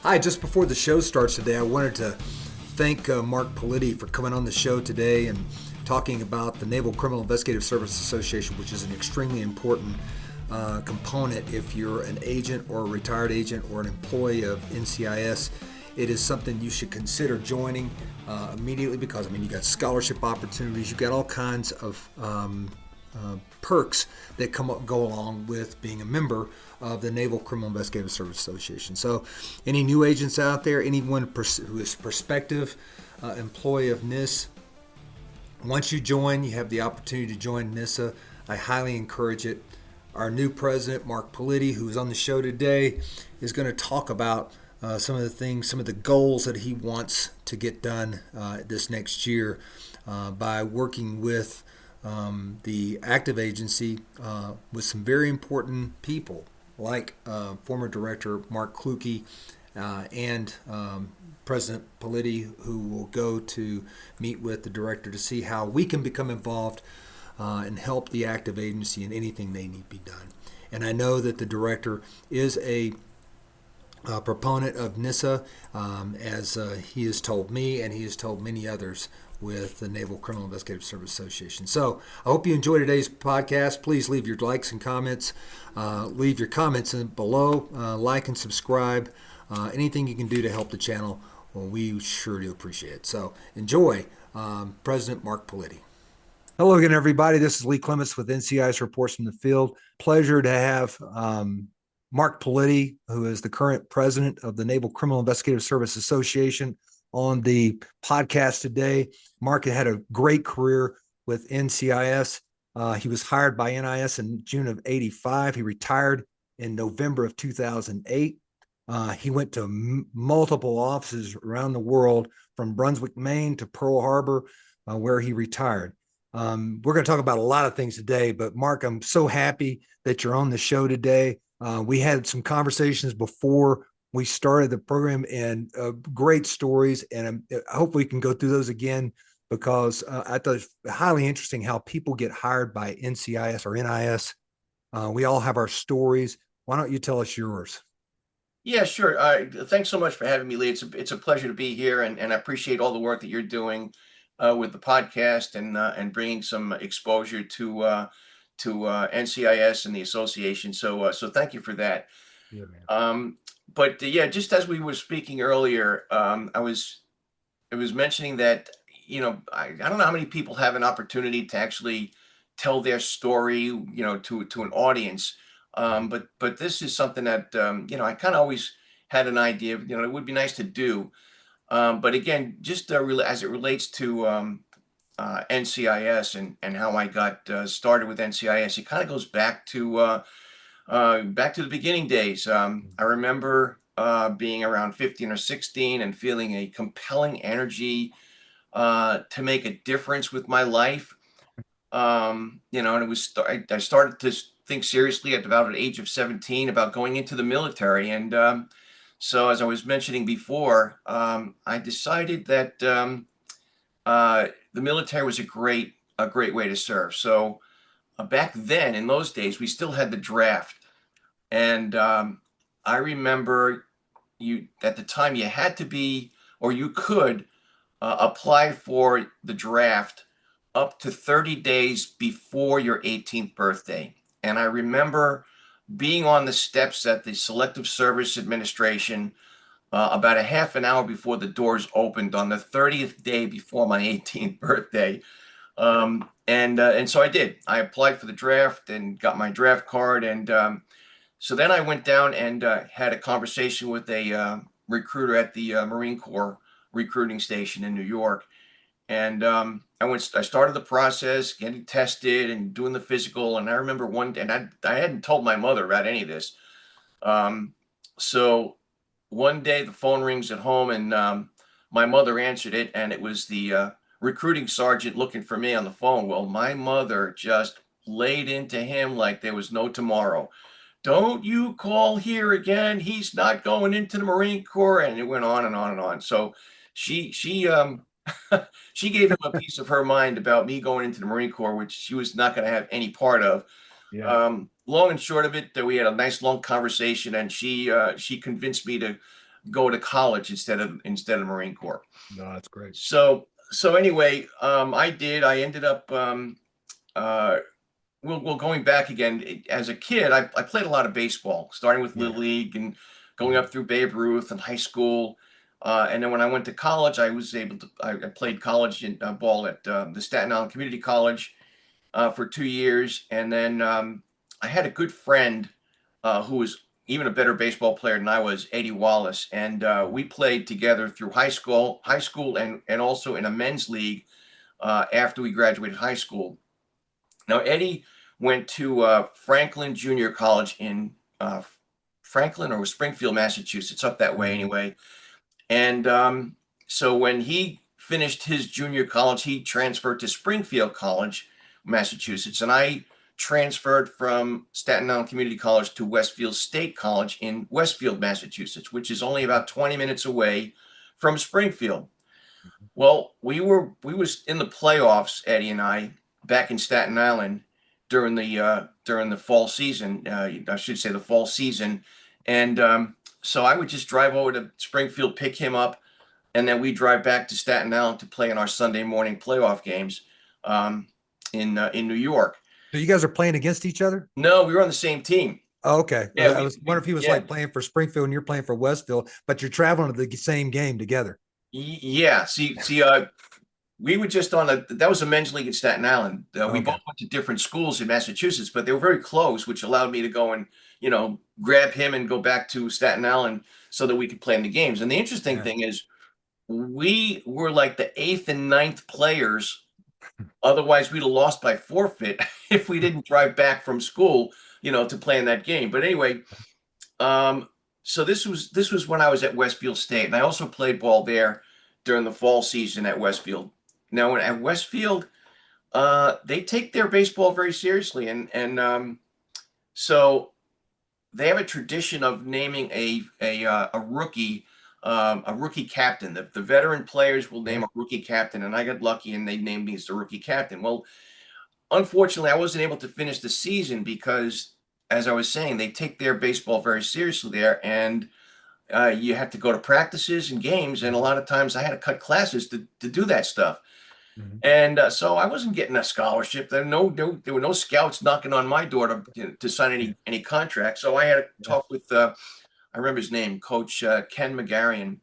Hi, just before the show starts today, I wanted to thank Mark Politi for coming on the show today and talking about the Naval Criminal Investigative Service Association, which is an extremely important component if you're an agent or a retired agent or an employee of NCIS. It is something you should consider joining immediately because, you got scholarship opportunities, you've got all kinds of perks that go along with being a member of the Naval Criminal Investigative Service Association. So any new agents out there, anyone who is prospective employee of NIS, once you join, you have the opportunity to join NISA. I highly encourage it. Our new president, Mark Politi, who is on the show today, is going to talk about some of the things, some of the goals that he wants to get done this next year by working with the active agency with some very important people like former director Mark Kluge and President Politi, who will go to meet with the director to see how we can become involved and help the active agency in anything they need be done. And I know that the director is a proponent of NISA, as he has told me and he has told many others with the Naval Criminal Investigative Service Association. So I hope you enjoyed today's podcast. Please leave your likes and comments. Leave your comments below. Like and subscribe. Anything you can do to help the channel, well, we sure do appreciate it. So enjoy President Mark Politi. Hello again, everybody. This is Lee Clements with NCISA Reports from the Field. Pleasure to have Mark Politi, who is the current president of the Naval Criminal Investigative Service Association, on the podcast today. Mark had a great career with NCIS. He was hired by NIS in June of '85. He retired in November of 2008. He went to multiple offices around the world, from Brunswick, Maine to Pearl Harbor, where he retired. We're going to talk about a lot of things today, but Mark, I'm so happy that you're on the show today. We had some conversations before we started the program, and great stories, and I hope we can go through those again, because I thought it was highly interesting how people get hired by NCIS or NIS. We all have our stories. Why don't you tell us yours? Yeah, sure. Thanks so much for having me, Lee. It's a pleasure to be here, and I appreciate all the work that you're doing with the podcast and bringing some exposure to NCIS and the association. So thank you for that. Yeah, man. But yeah, just as we were speaking earlier, I was mentioning that, I don't know how many people have an opportunity to actually tell their story, to an audience. But this is something that, I kind of always had an idea of, it would be nice to do. But again, just as it relates to NCIS and how I got started with NCIS, it kind of goes back to the beginning days. I remember being around 15 or 16 and feeling a compelling energy to make a difference with my life. And it was I started to think seriously at about the age of 17 about going into the military. And so, as I was mentioning before, I decided that the military was a great way to serve. So back then, in those days, we still had the draft, and I remember you at the time you had to be, or you could apply for the draft up to 30 days before your 18th birthday. And I remember being on the steps at the Selective Service Administration about a half an hour before the doors opened on the 30th day before my 18th birthday. And so I did. I applied for the draft and got my draft card. And so then I went down and had a conversation with a recruiter at the Marine Corps recruiting station in New York. And I started the process, getting tested and doing the physical. And I remember I hadn't told my mother about any of this. So one day the phone rings at home, and my mother answered it, and it was the recruiting sergeant looking for me on the phone. Well, my mother just laid into him like there was no tomorrow. Don't you call here again. He's not going into the Marine Corps. And it went on and on and on. So she she gave him a piece of her mind about me going into the Marine Corps, which she was not going to have any part of. Yeah. Long and short of it, that we had a nice long conversation, and she convinced me to go to college instead of Marine Corps. No, that's great. So anyway, I did. I ended up uh, well, going back again, as a kid, I played a lot of baseball, starting with Yeah. Little League and going up through Babe Ruth and high school. And then when I went to college, I played college ball at the Staten Island Community College for 2 years. And then I had a good friend who was even a better baseball player than I was, Eddie Wallace. And we played together through high school, and also in a men's league after we graduated high school. Now, Eddie went to Franklin Junior College in Franklin or Springfield, Massachusetts, up that way anyway. And so when he finished his junior college, he transferred to Springfield College, Massachusetts. And I transferred from Staten Island Community College to Westfield State College in Westfield, Massachusetts, which is only about 20 minutes away from Springfield. Well, we was in the playoffs, Eddie and I, back in Staten Island during the fall season. I should say the fall season, and so I would just drive over to Springfield, pick him up, and then we drive back to Staten Island to play in our Sunday morning playoff games in New York. So you guys are playing against each other? No, we were on the same team. Oh, okay. Yeah, I was wondering if he was like playing for Springfield and you're playing for Westfield, but you're traveling to the same game together. Yeah. See, we were just that was a men's league in Staten Island. We both went to different schools in Massachusetts, but they were very close, which allowed me to go and, grab him and go back to Staten Island so that we could play in the games. And the interesting thing is we were like the 8th and 9th players. Otherwise, we'd have lost by forfeit if we didn't drive back from school, to play in that game. But anyway, so this was when I was at Westfield State, and I also played ball there during the fall season at Westfield. Now, at Westfield, they take their baseball very seriously, and so they have a tradition of naming a rookie captain. The veteran players will name a rookie captain, and I got lucky and they named me as the rookie captain. Well, unfortunately, I wasn't able to finish the season because, as I was saying, they take their baseball very seriously there, and you have to go to practices and games, and a lot of times I had to cut classes to do that stuff. And so I wasn't getting a scholarship. There were no scouts knocking on my door to sign any contract. So I had to talk with I remember his name, Coach Ken McGarian,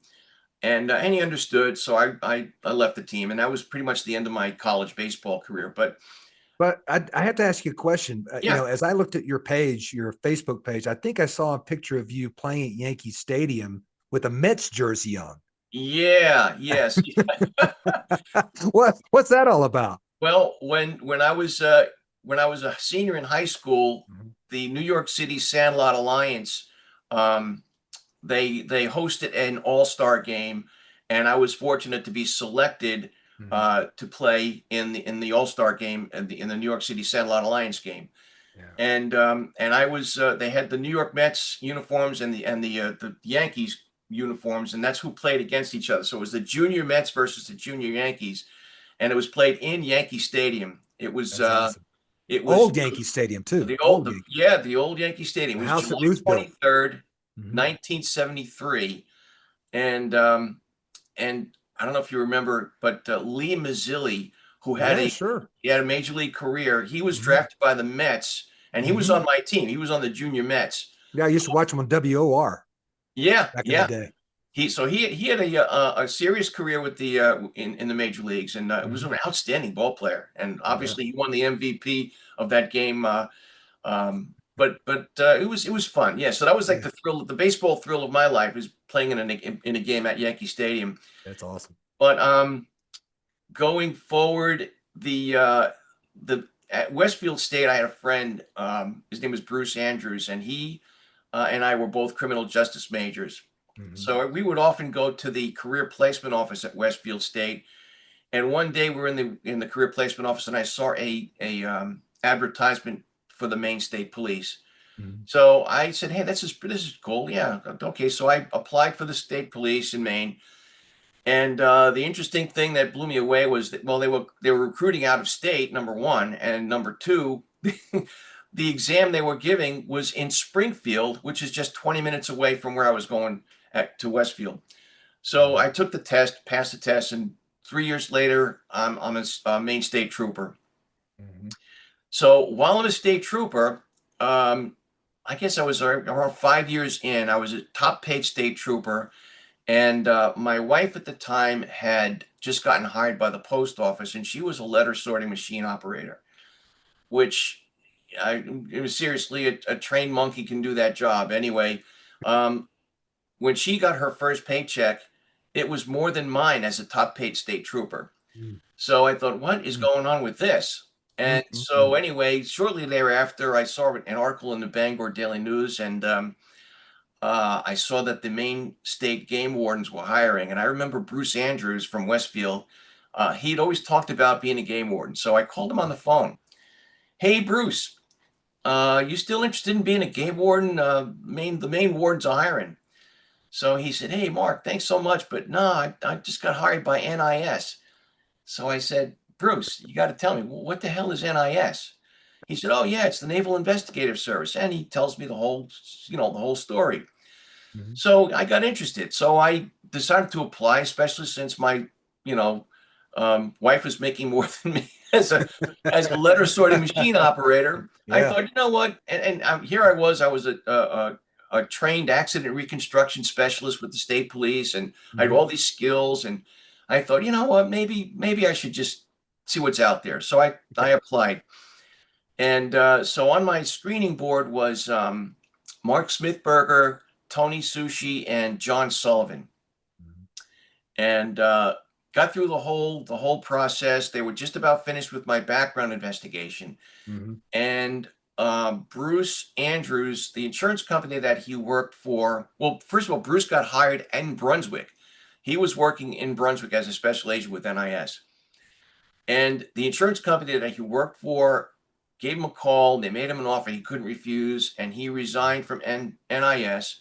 and he understood. So I left the team, and that was pretty much the end of my college baseball career. But I have to ask you a question. As I looked at your page, your Facebook page, I think I saw a picture of you playing at Yankee Stadium with a Mets jersey on. Yeah, yes. What's that all about? Well, when I was a senior in high school, the New York City Sandlot Alliance, they hosted an all-star game, and I was fortunate to be selected to play in the all-star game in the New York City Sandlot Alliance game. And I was they had the New York Mets uniforms and the Yankees uniforms, and that's who played against each other. So it was the junior Mets versus the junior Yankees, and it was played in Yankee Stadium. It was awesome. It was old Yankee Stadium too. The old Yankee Stadium. It was House July at Ruth 23rd, 1973, and I don't know if you remember, but Lee Mazzilli, who had he had a major league career, he was drafted by the Mets, and he was on my team. He was on the junior Mets. Yeah, I used to watch him on WOR. Yeah, back in the day. He had a serious career with the in the major leagues, and it was an outstanding ball player, and obviously he won the MVP of that game. But it was fun. Yeah, so that was like the baseball thrill of my life, is playing in a game at Yankee Stadium. That's awesome. But going forward, at Westfield State, I had a friend. His name was Bruce Andrews, and he and I were both criminal justice majors. So we would often go to the career placement office at Westfield State. And one day we were in the career placement office, and I saw a advertisement for the Maine State Police. So I said, "Hey, this is cool. Yeah, okay." So I applied for the state police in Maine. And the interesting thing that blew me away was that, well, they were recruiting out of state, number one, and number two, the exam they were giving was in Springfield, which is just 20 minutes away from where I was going to Westfield. So I took the test, passed the test, and 3 years later, I'm a Maine State Trooper. Mhm. So while I'm a state trooper, I guess I was around 5 years in. I was a top paid state trooper, and my wife at the time had just gotten hired by the post office, and she was a letter sorting machine operator, which it was seriously a trained monkey can do that job. Anyway, um, when she got her first paycheck, it was more than mine as a top paid state trooper. Mm, So I thought, what is mm, going on with this? mm, And mm, so mm. anyway, shortly thereafter, I saw an article in the Bangor Daily News, and I saw that the Maine State game wardens were hiring. And I remember Bruce Andrews from Westfield. He'd always talked about being a game warden. So I called him on the phone. Hey, Bruce, you still interested in being a game warden? The Maine wardens are hiring. So he said, hey, Mark, thanks so much. But no, I just got hired by NIS. So I said, Bruce, you got to tell me, what the hell is NIS? He said, oh, yeah, it's the Naval Investigative Service. And he tells me the whole story. Mhm. So I got interested. So I decided to apply, especially since my, you know, wife was making more than me as a letter sorting machine operator. I Yeah. thought, you know what? And here I was a trained accident reconstruction specialist with the state police, and I had Mhm. all these skills. And I thought, you know what? Maybe I should just see what's out there. So I applied. And so on my screening board was Mark Smithberger, Tony Sushi, and John Sullivan. Mhm. And got through the whole process. They were just about finished with my background investigation. Mhm. And Bruce Andrews, the insurance company that he worked for, well, first of all, Bruce got hired in Brunswick. He was working in Brunswick as a special agent with NIS. And the insurance company that he worked for gave him a call. They made him an offer he couldn't refuse, and he resigned from NIS,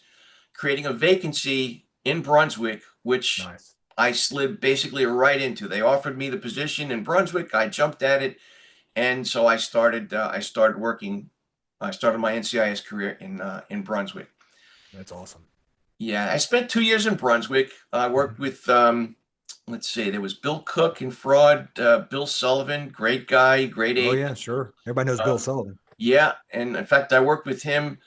creating a vacancy in Brunswick, which Nice. I slid basically right into. They offered me the position in Brunswick. I jumped at it, and so I started. I started working. I started my NCIS career in Brunswick. That's awesome. Yeah, I spent 2 years in Brunswick. I worked Mhm. with, let's see, there was Bill Cook in fraud, Bill Sullivan, great guy, great Oh agent. yeah, sure. Everybody knows Bill Uh, Sullivan. yeah, and in fact, I worked with him.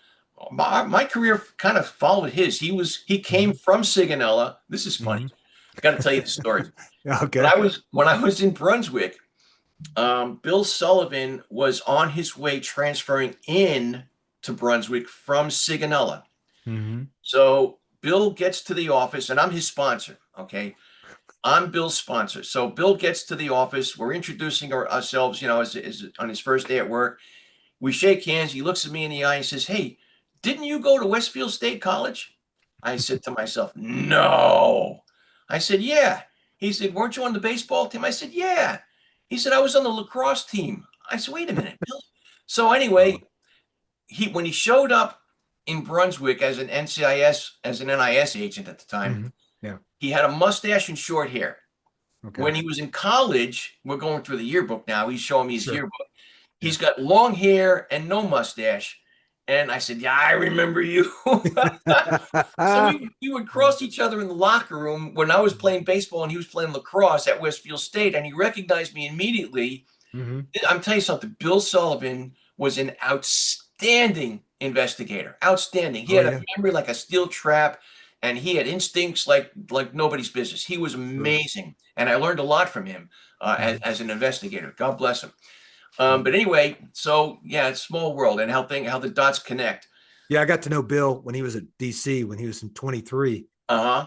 My career kind of followed his. He came Mhm. from Sigonella. This is funny. Mhm. I got to tell you the story. When Okay. I was in Brunswick, Bill Sullivan was on his way transferring in to Brunswick from Sigonella. Mhm. So Bill gets to the office, and I'm his sponsor. Okay, I'm Bill's sponsor. So Bill gets to the office. We're introducing ourselves, as on his first day at work. We shake hands. He looks at me in the eye and says, hey, didn't you go to Westfield State College? I said to myself, no. I said, yeah. He said, weren't you on the baseball team? I said, yeah. He said, I was on the lacrosse team. I said, wait a minute, Bill. So Uh, anyway, when he showed up in Brunswick as an NIS agent at the time, mhm. Yeah. he had a mustache and short hair. Okay. When he was in college, we're going through the yearbook now. He's showing me his Sure. yearbook. Yeah. He's got long hair and no mustache. And I said, yeah, I remember you. So we would cross each other in the locker room when I was playing baseball and he was playing lacrosse at Westfield State, and he recognized me immediately. Mhm. I'm telling you something. Bill Sullivan was an outstanding investigator. Outstanding. He Oh had a yeah. memory like a steel trap, and he had instincts like nobody's business. He was Sure. amazing, and I learned a lot from him Mhm. as an investigator. God bless him. Yep. But anyway, so yeah, it's small world, and how the dots connect. Yeah, I got to know Bill when he was at DC when he was in 23, Uh huh.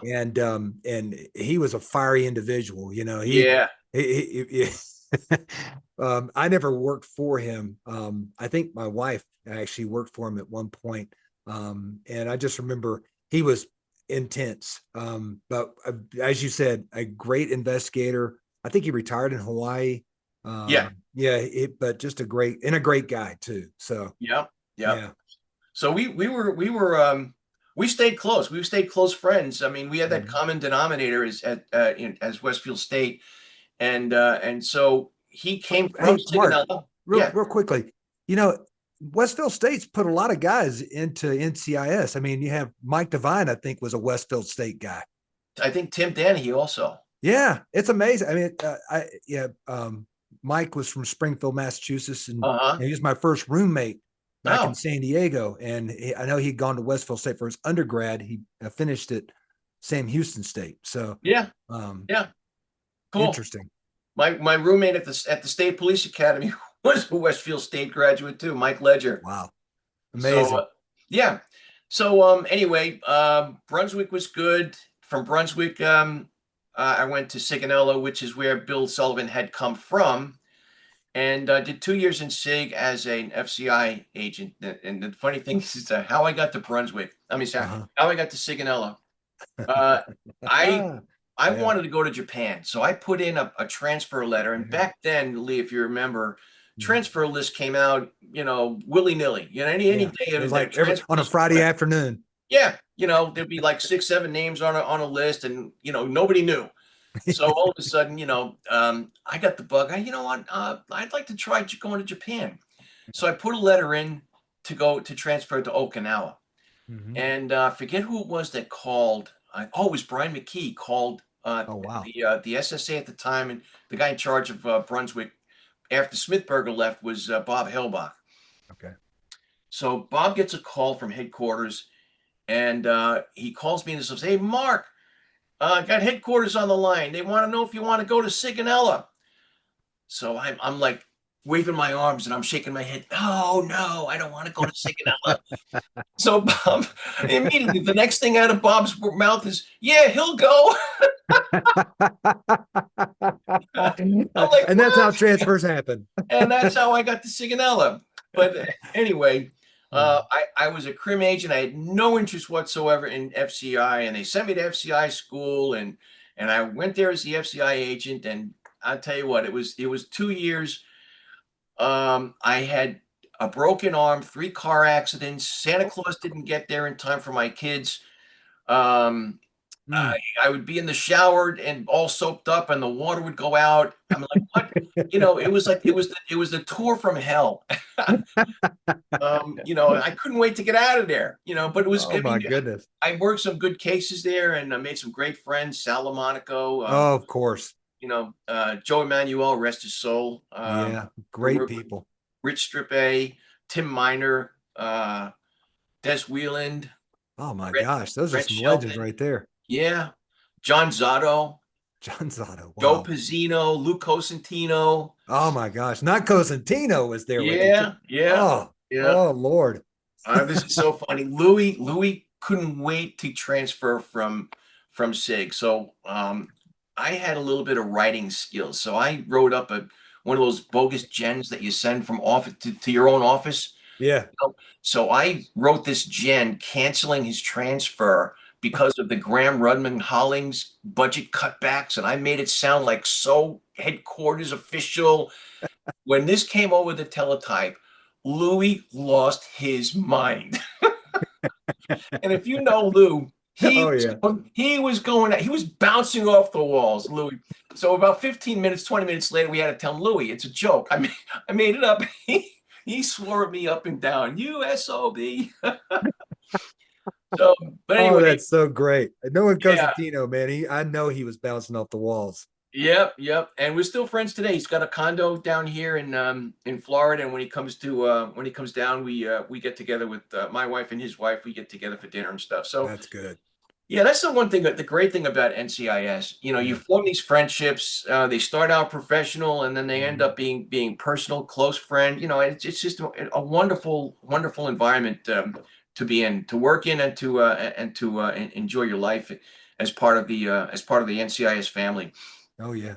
and he was a fiery individual. Yeah. I never worked for him. I think my wife actually worked for him at one point, and I just remember he was intense. But as you said, a great investigator. I think he retired in Hawaii. Yeah. Yeah, but just a great guy too. So Yeah. Yeah. yeah. So we stayed close. We stayed close friends. I mean, we had that Mhm. common denominator as Westfield State, and so he came from Hey, Mark, Sigonella. real Yeah. real quickly, you know, Westfield State's put a lot of guys into NCIS. I mean, you have Mike Devine, I think, was a Westfield State guy. I think Tim Dennehy also. Yeah, it's amazing. I mean, Mike was from Springfield, Massachusetts, and Uh-huh. he was my first roommate back in Oh, San Diego. And I know he'd gone to Westfield State for his undergrad. He finished at Sam Houston State. So, yeah, um, yeah, cool. interesting. My roommate at the State Police Academy was a Westfield State graduate too, Mike Ledger. Wow, So amazing. yeah. So anyway, Brunswick was good. From Brunswick, I went to Sigonella, which is where Bill Sullivan had come from, and did 2 years in SIG as an FCI agent. And the funny thing is how I got to Brunswick. I mean, sorry, Uh-huh. how I got to Sigonella. Uh, I I Yeah, wanted to go to Japan, so I put in a transfer letter. And yeah. back then, Lee, if you remember, Mhm. transfer list came out, willy nilly. Any Yeah. day It was of the like every transfer on a list would Friday come out. afternoon. Yeah, there'd be like 6, 7 names on a list, and nobody knew. So all of a sudden, I got the bug. You know what? I'd like to try going to Japan. So I put a letter in to go to transfer to Okinawa. Mhm. And forget who it was that called. Oh, it was Brian McKee called Oh wow. the SSA at the time, and the guy in charge of Brunswick after Smithberger left was Bob Hellbach. Okay. So Bob gets a call from headquarters, and he calls me and says, "Hey, Mark, got headquarters on the line. They want to know if you want to go to Sigonella." So I'm like waving my arms and I'm shaking my head. Oh no, I don't want to go to Sigonella. So Bob, immediately, the next thing out of Bob's mouth is, "Yeah, he'll go." I'm like, And that's how "What?" transfers happen. And that's how I got to Sigonella. But anyway, Hmm. I was a crim agent. I had no interest whatsoever in FCI, and they sent me to FCI school, and I went there as the FCI agent. And I'll tell you what, it was 2 years. I had a broken arm, 3 car accidents. Santa Claus didn't get there in time for my kids. Um, I, Mm. I would be in the shower and all soaked up, and the water would go out. I'm like, what? It was like it was the tour from hell. I couldn't wait to get out of there. But it was. Oh I my mean, goodness. I worked some good cases there, and I made some great friends. Sal Monaco, Oh, of course. Joe Emanuel, rest his soul. Yeah. Great people. Rich Strippe, Tim Miner, Des Wieland, Oh my Brent, gosh. Those are Brent some legends Shelton. right there. Yeah. John Zotto, John Zotto. Joe Wow. Pizzino, Lou Cosentino. Oh my gosh. Not Cosentino was there with you too. Yeah, yeah, Oh, yeah. oh Lord. This is so funny. Louis couldn't wait to transfer from SIG. So I had a little bit of writing skills. So I wrote up one of those bogus gens that you send from office to your own office. Yeah. So I wrote this gen canceling his transfer because of the Graham Rudman Hollings budget cutbacks, and I made it sound like so headquarters official. When this came over the teletype, Louis lost his mind. And if you know Lou, Oh yeah. he was going, he was bouncing off the walls, Louis. So about 15 minutes, 20 minutes later, we had to tell him, Louis, it's a joke. I made it up. He swore at me up and down, you SOB. So, but Oh, anyway, that's so great. Knowing yeah, Cosentino, man, I know he was bouncing off the walls. yep. And we're still friends today. He's got a condo down here in Florida, and when he comes down, we get together with my wife and his wife. We get together for dinner and stuff. So That's good. yeah, that's the one thing. The great thing about NCIS, you Yeah. form these friendships. They start out professional, and then they end Mhm. up being personal, close friend. It's just a wonderful, wonderful environment to be in, to work in, and to enjoy your life as part of the NCIS family. Oh yeah.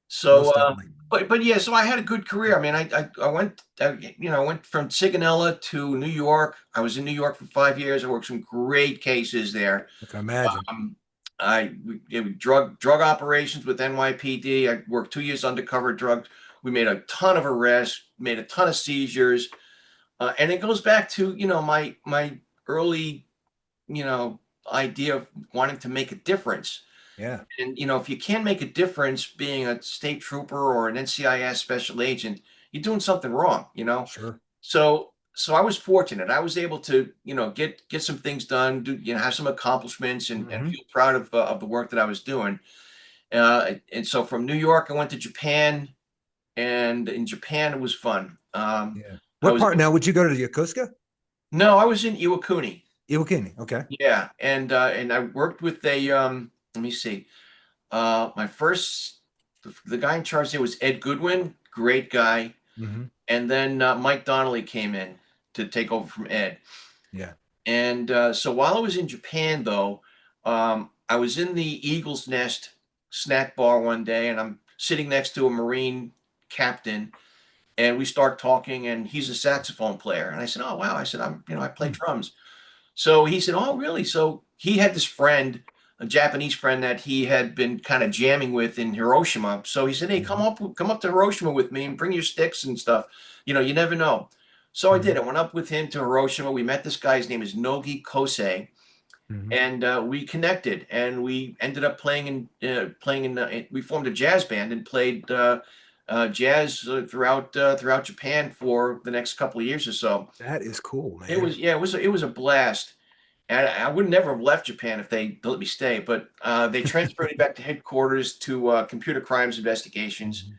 So, Most definitely. but yeah, so I had a good career. I mean, I went from Sigonella to New York. I was in New York for 5 years. I worked some great cases there. I can imagine. Um, drug operations with NYPD. I worked 2 years undercover drugs. We made a ton of arrests, made a ton of seizures, and it goes back to my early idea of wanting to make a difference. Yeah. And if you can't make a difference being a state trooper or an NCIS special agent, you're doing something wrong. Sure. So I was fortunate. I was able to, get some things done, have some accomplishments, and Hmm. feel proud of the work that I was doing. And so from New York, I went to Japan, and in Japan it was fun. Yeah. I What was part now? Would you go to Yokosuka? No, I was in Iwakuni. Iwakuni. Okay. Yeah, and I worked with a let me see. My first the guy in charge there was Ed Goodwin, great guy. Hmm. And then Mike Donnelly came in to take over from Ed. Yeah. And so while I was in Japan, though, I was in the Eagle's Nest snack bar one day, and I'm sitting next to a Marine captain, and we start talking, and he's a saxophone player. And I said, "Oh, wow." I said, I play Hmm. drums." So he said, "Oh, really?" So he had this friend, a Japanese friend that he had been kind of jamming with in Hiroshima. So he said, "Hey, Hmm. come up to Hiroshima with me and bring your sticks and stuff. You never know." So I did. Hmm. I went up with him to Hiroshima. We met this guy. His name is Nogi Kosei, Hmm. and we connected. And we ended up we formed a jazz band and played jazz throughout Japan for the next couple of years or so. That is cool, It man. was yeah, it was a blast. And I would never have left Japan if they let me stay, but they transferred me back to headquarters to computer crimes investigations. Hmm.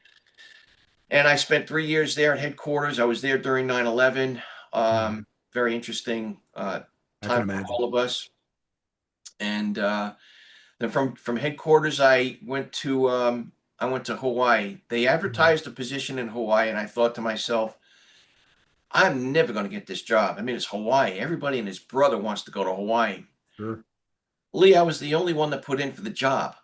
And I spent 3 years there at headquarters. I was there during 9/11. Hmm. Very interesting I can time for imagine. all of us. And then from headquarters, I went to Hawaii. They Hmm. advertised a position in Hawaii, and I thought to myself, I'm never going to get this job. I mean, it's Hawaii. Everybody and his brother wants to go to Hawaii. Sure. Lee, I was the only one that put in for the job.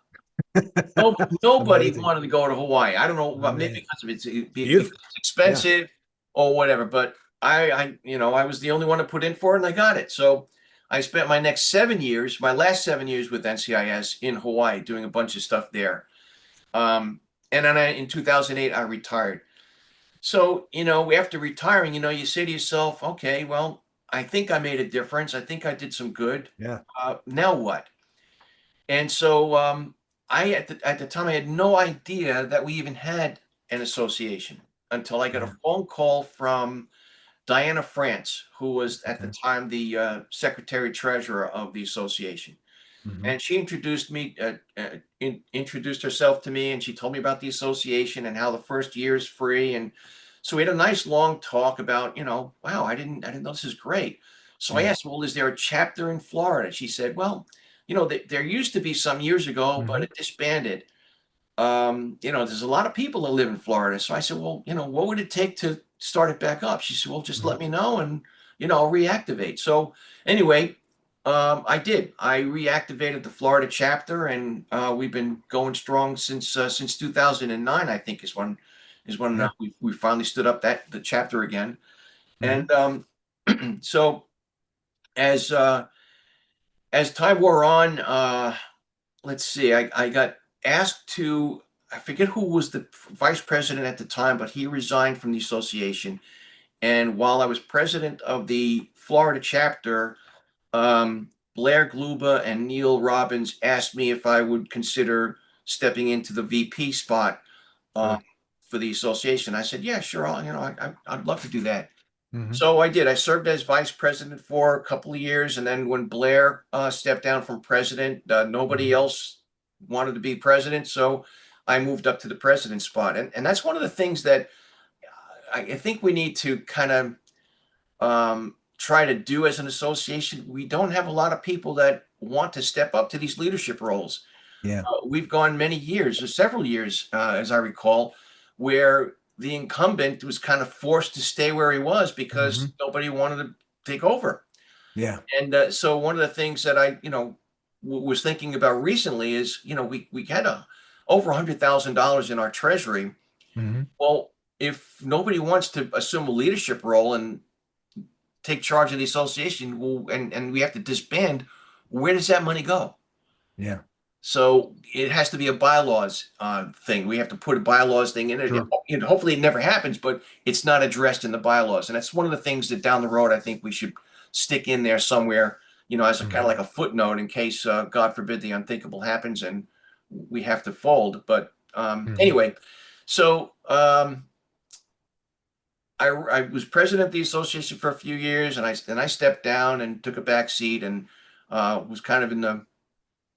No, nobody Amazing. wanted to go to Hawaii. I don't know, maybe Amazing. because of because Beautiful. it's Yeah. expensive or whatever. But I was the only one to put in for it, and I got it. So I spent my last 7 years with NCIS in Hawaii, doing a bunch of stuff there. And then in 2008, I retired. So after retiring, you say to yourself, okay, well, I think I made a difference. I think I did some good. Yeah. Now what? And so I at the time I had no idea that we even had an association until I got a Yeah. phone call from Diana France, who was at the Okay. time the secretary treasurer of the association. Hmm. And she introduced herself to me, and she told me about the association and how the first year is free. And so we had a nice long talk about, wow, I didn't know, this is great. So I Yeah. asked, well, is there a chapter in Florida? She said, well, there used to be some years ago, but Hmm. it disbanded. There's a lot of people that live in Florida. So I said, well, what would it take to start it back up? She said, well, just Hmm. let me know, and I'll reactivate. So anyway, I did. I reactivated the Florida chapter, and we've been going strong since 2009. I think is when Yeah. we finally stood up the chapter again. Hmm. And so as as time wore on, let's see, I got asked to, I forget who was the vice president at the time, but he resigned from the association. And while I was president of the Florida chapter, Blair Gluba and Neil Robbins asked me if I would consider stepping into the VP spot uh, Sure. for the association. I said, yeah, sure. I'd love to do that. Hmm. So I did. I served as vice president for a couple of years, and then when Blair stepped down from president, nobody Hmm. else wanted to be president, so I moved up to the president spot. And that's one of the things that I think we need to kind of try to do as an association. We don't have a lot of people that want to step up to these leadership roles. Yeah. We've gone many years, or several years, as I recall, where the incumbent was kind of forced to stay where he was Hmm. because nobody wanted to take over. Yeah. And so one of the things that I, was thinking about recently is, we had over $100,000 in our treasury. Hmm. Well, if nobody wants to assume a leadership role and take charge of the association, well, and we have to disband, where does that money go? Yeah. So it has to be a bylaws thing. We have to put a bylaws thing in it. Sure. Hopefully it never happens, but it's not addressed in the bylaws. And that's one of the things that down the road, I think we should stick in there somewhere, as a kind of Hmm. like a footnote in case, God forbid, the unthinkable happens and we have to fold. But Hmm. anyway, so I was president of the association for a few years, and I stepped down and took a back seat, and was kind of in the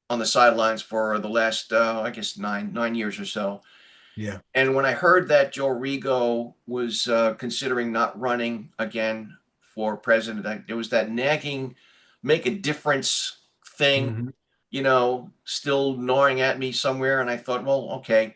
on the sidelines for the last I guess nine years or so. Yeah. And when I heard that Joe Rigo was considering not running again for president, there was that nagging make a difference thing, Hmm. still gnawing at me somewhere. And I thought, well, okay,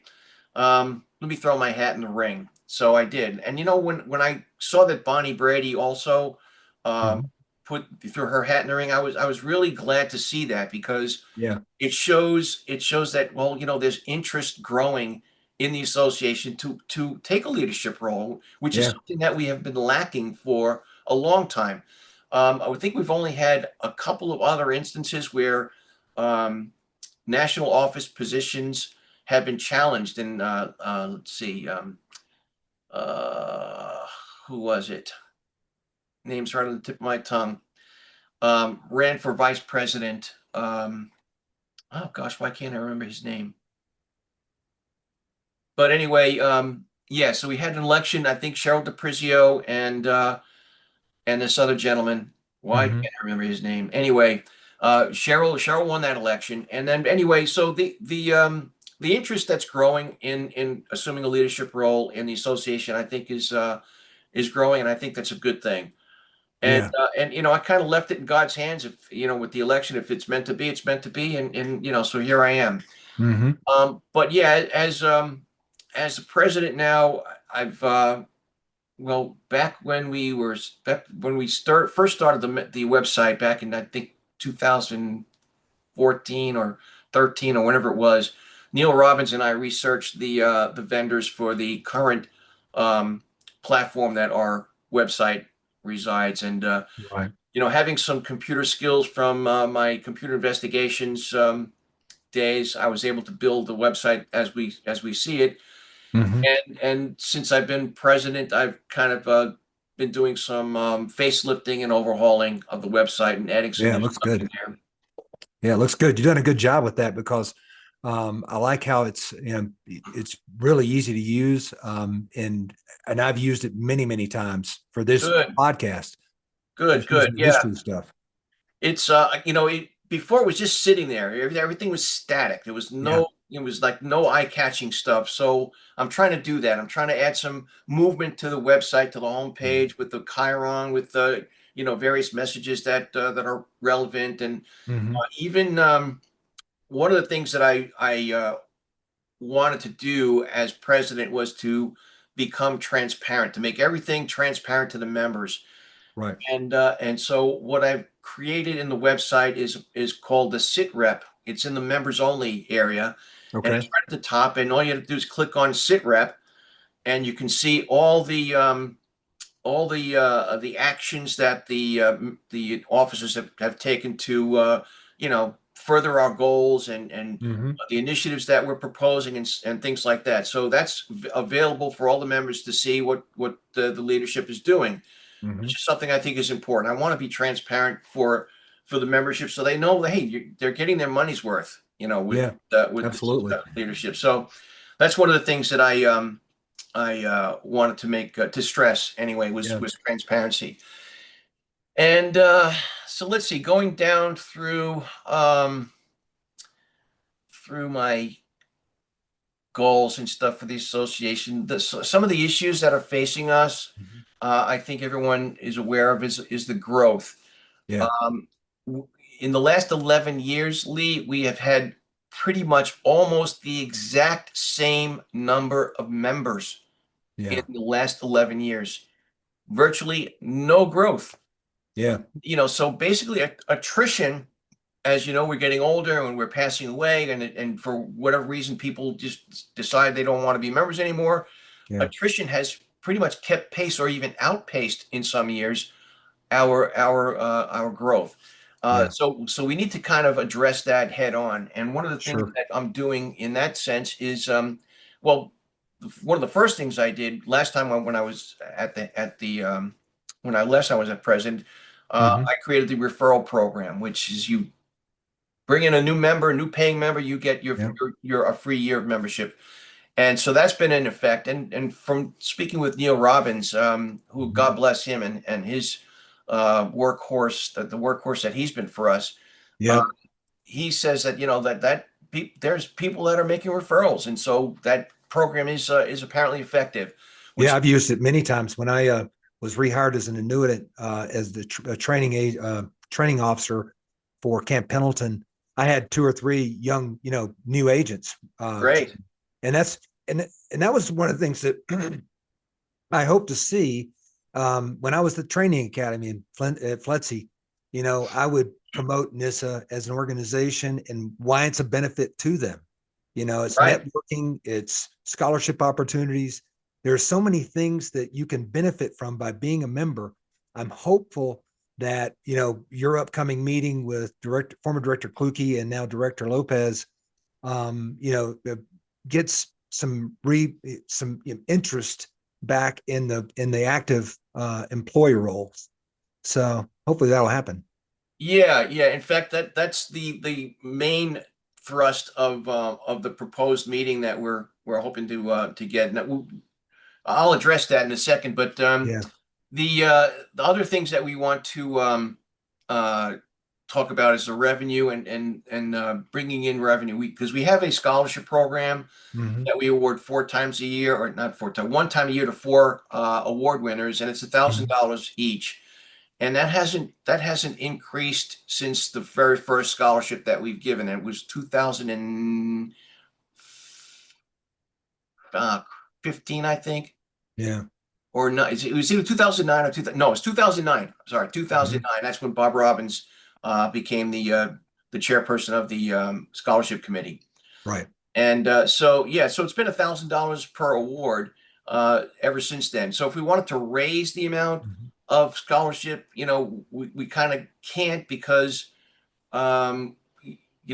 let me throw my hat in the ring. So I did. And when I saw that Bonnie Brady also um, Hmm. put threw her hat in the ring, I was really glad to see that, because Yeah. it shows that, well, there's interest growing in the association to take a leadership role, which is Yeah. something that we have been lacking for a long time. I would think we've only had a couple of other instances where um, national office positions have been challenged. And let's see, uh, who was it? Name's right on the tip of my tongue. Ran for vice president. Oh gosh, why can't I remember his name? But anyway, yeah. So we had an election. I think Cheryl DePrizio and this other gentleman. Why can't Hmm. I remember his name? Anyway, Cheryl won that election, and then anyway, so the interest that's growing in assuming a leadership role in the association, I think, is growing, and I think that's a good thing. And Yeah. I kind of left it in God's hands. If with the election, if it's meant to be, it's meant to be, and so here I am. Hmm. But yeah, as the president now, I've well, back when we first started the website back in, I think, 2014 or 13 or whenever it was. Neil Robbins and I researched the vendors for the current um, platform that our website resides, and Right. having some computer skills from my computer investigations days, I was able to build the website as we see it. Hmm. And since I've been president, I've kind of been doing some facelifting and overhauling of the website and adding some Yeah. It new looks stuff in good. there. Yeah, it looks good. You've done a good job with that because I like how it's really easy to use, and I've used it many times for this Good, podcast, good, just good. using the Yeah, history stuff. it's before it was just sitting there. Everything was static. There was Yeah. no, it was like no eye-catching stuff. So I'm trying to do that. I'm trying to add some movement to the website, to the homepage, with the Chiron, with the various messages that are relevant, and Hmm. even one of the things that I wanted to do as president was to become transparent, to make everything transparent to the members. Right. And so what I've created in the website is called the Sit Rep. It's in the members only area, and Okay. it's right at the top. And all you have to do is click on Sit Rep, and you can see all the actions that the officers have taken to further our goals, and Hmm. the initiatives that we're proposing, and things like that. So that's available for all the members to see what the leadership is doing, Hmm. which is something I think is important. I want to be transparent for the membership, so they know that, hey, they're getting their money's worth, Yeah. with this Absolutely. leadership. So that's one of the things that I wanted to make to stress anyway, was Yeah. was transparency. And so let's see, going down through my goals and stuff for the association, some of the issues that are facing us, Mhm. I think everyone is aware of, is the growth. Yeah. Um, in the last 11 years, Lee, we have had pretty much almost the exact same number of members in Yeah. the last 11 years. Virtually no growth. Yeah. So basically, attrition, as you know, we're getting older and we're passing away, and for whatever reason, people just decide they don't want to be members anymore. Yeah. Attrition has pretty much kept pace, or even outpaced in some years, our growth. Yeah. So we need to kind of address that head on. And one of the things Sure. that I'm doing in that sense is, well, one of the first things I did last time, when I was at the when I last I was at president, Hmm. I created the referral program, which is, you bring in a new member, a new paying member, you get Yeah. your a free year of membership. And so that's been in effect. And from speaking with Neil Robbins, who Mhm. God bless him and his workhorse, the workhorse that he's been for us, uh, Yep. he says that there's people that are making referrals, and so that program is apparently effective. Yeah, Which I've used it many times when I was rehired as an annuitant as the training officer for Camp Pendleton. I had two or three young, new agents, great, and that's and that was one of the things that I hope to see when I was the training academy in at FLETC. I would promote NISA as an organization and why it's a benefit to them. It's right? networking, it's scholarship opportunities. There are so many things that you can benefit from by being a member. I'm hopeful that your upcoming meeting with former director Kluge and now director Lopez, gets some interest back in the active employee roles. So hopefully that'll happen. Yeah, yeah. In fact, that's the main thrust of the proposed meeting that we're hoping to get. And I'll address that in a second. But Yeah. the other things that we want to uh, talk about is the revenue and bringing in revenue. Because we have a scholarship program Mm-hmm. that we award 4 times a year, or not 4 times, 1 time a year to four award winners, and it's Mm-hmm. $1,000 each. And that hasn't increased since the very first scholarship that we've given. It was 2015, I think, Yeah. or not. It was either 2009 or 2000. No, it's 2009. Sorry, Mm-hmm. 2009. That's when Bob Robbins became the chairperson of the scholarship committee. Right. And so yeah, so it's been $1,000 per award ever since then. So if we wanted to raise the amount Mm-hmm. of scholarship, we kind of can't because um,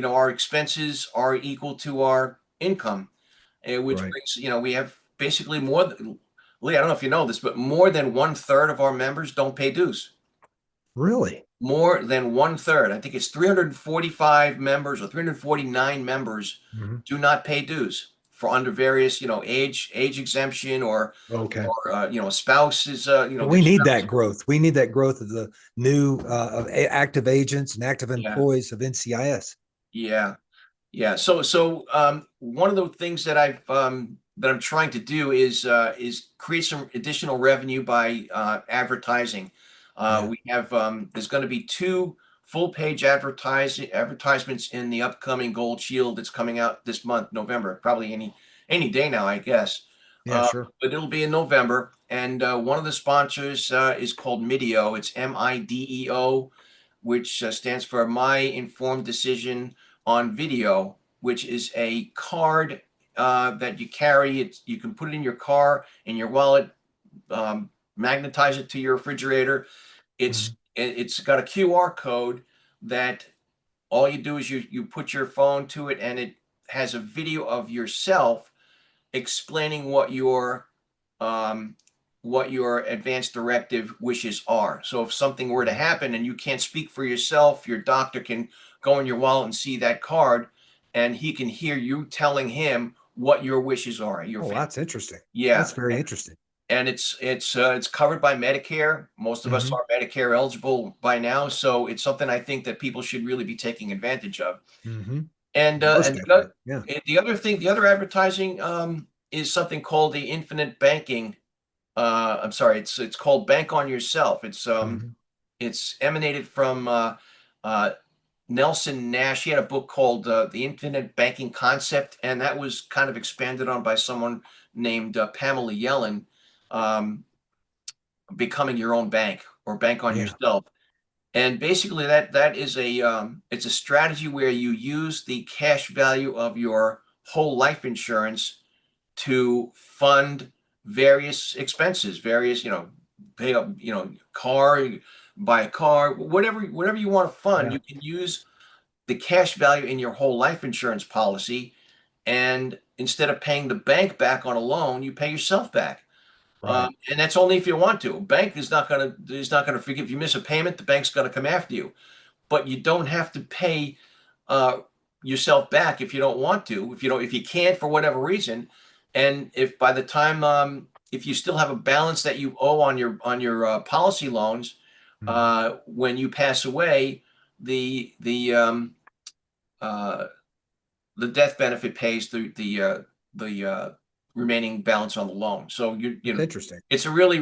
our expenses are equal to our income, which Right. brings, we have basically Lee, I don't know if you know this, but more than 1/3 of our members don't pay dues. Really? More than 1/3. I think it's 345 members or 349 members Mm-hmm. do not pay dues for under various, age exemption Okay. or spouses, Well, their we need spouse. that growth. We need that growth of the new active agents and active Yeah, employees of NCIS. yeah. Yeah. So one of the things that I'm trying to do is create some additional revenue by advertising. Yeah. We have there's going to be two full page advertisements in the upcoming Gold Shield that's coming out this month, November, probably any day now, I guess. Yeah. Sure. But it'll be in November, and one of the sponsors is called Mideo. It's MIDEO, which stands for My Informed Decision on Video, which is a card that you carry. You can put it in your car, in your wallet, magnetize it to your refrigerator. Mm-hmm. It's got a QR code that all you do is you put your phone to it, and it has a video of yourself explaining um, what your advance directive wishes are. So if something were to happen and you can't speak for yourself, your doctor can go in your wallet and see that card, and he can hear you telling him what your wishes are. Oh, that's interesting. Yeah, That's very interesting. and it's covered by Medicare. Most of us Mm-hmm. are Medicare eligible by now, so it's something I think that people should really be taking advantage of. Mm-hmm. And Most definitely. Yeah. the other thing, the other advertising is something called the Infinite Banking. I'm sorry, it's called Bank on Yourself. Mm-hmm. It's emanated from uh, Nelson Nash. He had a book called The Infinite Banking Concept, and that was kind of expanded on by someone named Pamela Yellen, um, Becoming Your Own Bank or Bank on Yeah. Yourself. And basically, that is it's a strategy where you use the cash value of your whole life insurance to fund various expenses, various, pay up, car, buy a car, whatever you want to fund, Yeah. you can use the cash value in your whole life insurance policy. And instead of paying the bank back on a loan, you pay yourself back. Right. And that's only if you want to. Bank is not gonna forgive. If you miss a payment, the bank's gonna come after you. But you don't have to pay uh, yourself back if you don't want to. If you can't for whatever reason, and if by the time if you still have a balance that you owe on your policy loans, Mhm. when you pass away, the the um, uh, the death benefit pays the remaining balance on the loan. So That's interesting. it's a really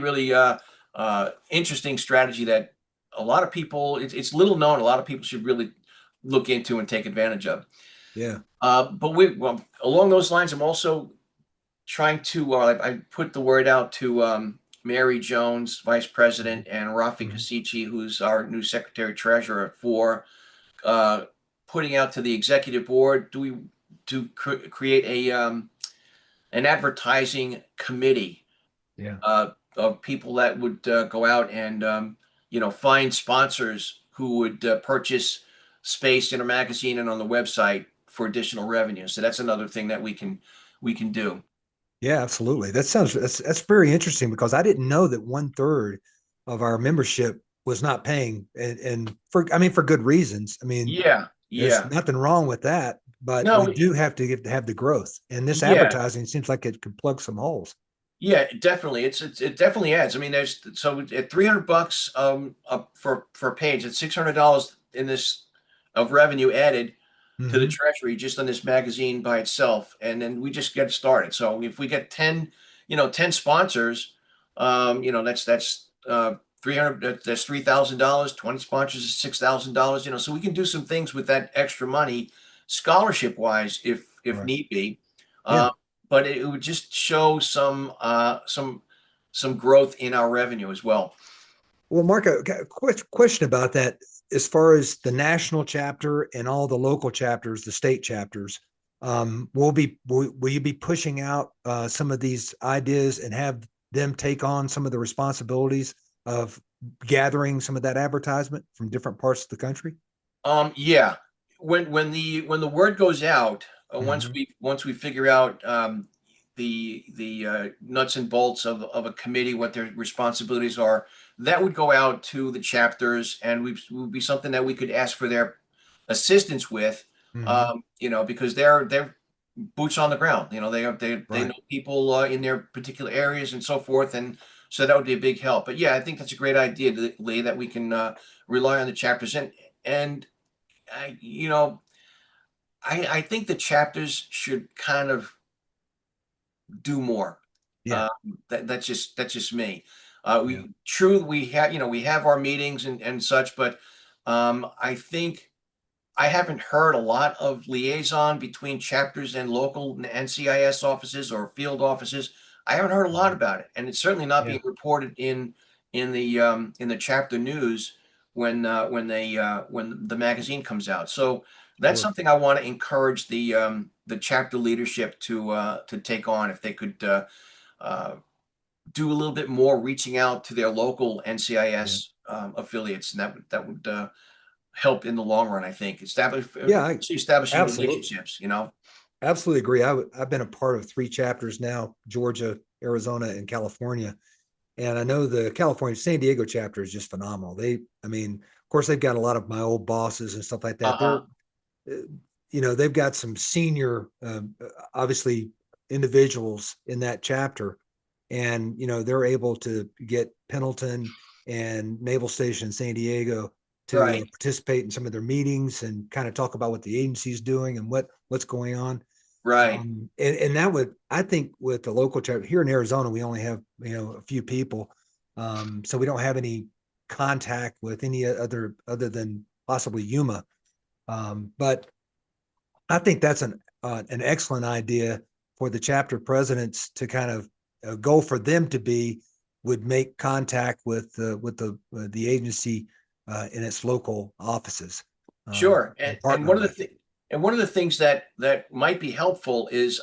interesting strategy that a lot of people, it's little known. A lot of people should really look into and take advantage of. Yeah. But well, along those lines, I'm also trying to. I put the word out to Mary Jones, Vice Mhm. President, and Rafi Mhm. Kasici, who's our new Secretary Treasurer, for uh, putting out to the executive board. To create an advertising committee Yeah. of people that would go out and find sponsors who would purchase space in a magazine and on the website for additional revenue. So that's another thing that we can do. Yeah, absolutely. That's very interesting because I didn't know that one third of our membership was not paying, and for I mean for good reasons. I mean, Yeah, there's yeah. nothing wrong with that, but we No, do have to have the growth, and this yeah, advertising seems like it could plug some holes. yeah, definitely. It definitely adds. I mean, there's so at $300 up for a page, it's $600 in this of revenue added to the Hmm. treasury just on this magazine by itself, and then we just get started. So if we get 10 sponsors, that's 300, that's $3,000. 20 sponsors is $6,000. So we can do some things with that extra money, scholarship wise, if Right. need be. Yeah. Uh, but it would just show some growth in our revenue as well. Well, Mark, I got a question about that. As far as the national chapter and all the local chapters, the state chapters, will you be pushing out some of these ideas and have them take on some of the responsibilities of gathering some of that advertisement from different parts of the country? Yeah. When the word goes out, once Mm-hmm. we figure out the nuts and bolts of a committee, what their responsibilities are, that would go out to the chapters, and would be something that we could ask for their assistance with. Mm-hmm. Because they're boots on the ground. They Right. know people in their particular areas and so forth, and so that would be a big help. But yeah, I think that's a great idea, Lee, that we can rely on the chapters, and I, you know, I think the chapters should kind of do more. Yeah. Um, that's just me. Yeah. We have our meetings and such, but I think I haven't heard a lot of liaison between chapters and local NCIS offices or field offices. I haven't heard a lot Mhm. about it, and it's certainly not Yeah. being reported in the chapter news when the magazine comes out. So that's Sure. something I want to encourage the chapter leadership to take on if they could uh, do a little bit more reaching out to their local Yeah. NCIS affiliates, and that would help in the long run. I think Yeah. I establishing absolutely. relationships. Absolutely agree. I've been a part of three chapters now: Georgia, Arizona, and California. And I know the California San Diego chapter is just phenomenal. I mean, of course, they've got a lot of my old bosses and stuff like that. Uh-huh. Uh, they've got some senior, obviously, individuals in that chapter, and they're able to get Pendleton and Naval Station in San Diego to Right. participate in some of their meetings and kind of talk about what the agency is doing and what's going on. Right. And that would, I think, with the local chapter here in Arizona, we only have a few people, so we don't have any contact with any other than possibly Yuma. But I think that's an excellent idea for the chapter presidents to kind of a goal for them to be would make contact with the agency in its local offices Sure. And and and partner one of the with. th- and one of the things that might be helpful is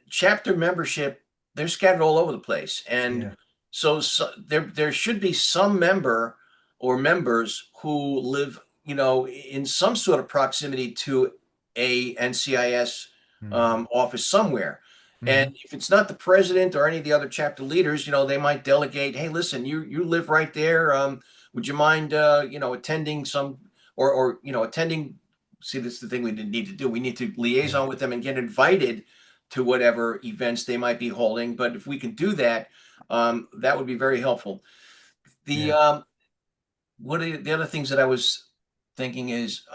chapter membership, they're scattered all over the place, and Yeah. so there should be some member or members who live in some sort of proximity to a NCIS Mm-hmm. office somewhere. And Mm-hmm. if it's not the president or any of the other chapter leaders, they might delegate, hey, listen, you live right there, would you mind attending some or attending. See, this is the thing we need to do. We need to Yeah. liaison with them and get invited to whatever events they might be holding. But if we can do that, that would be very helpful. The Yeah. What are the other things that I was thinking is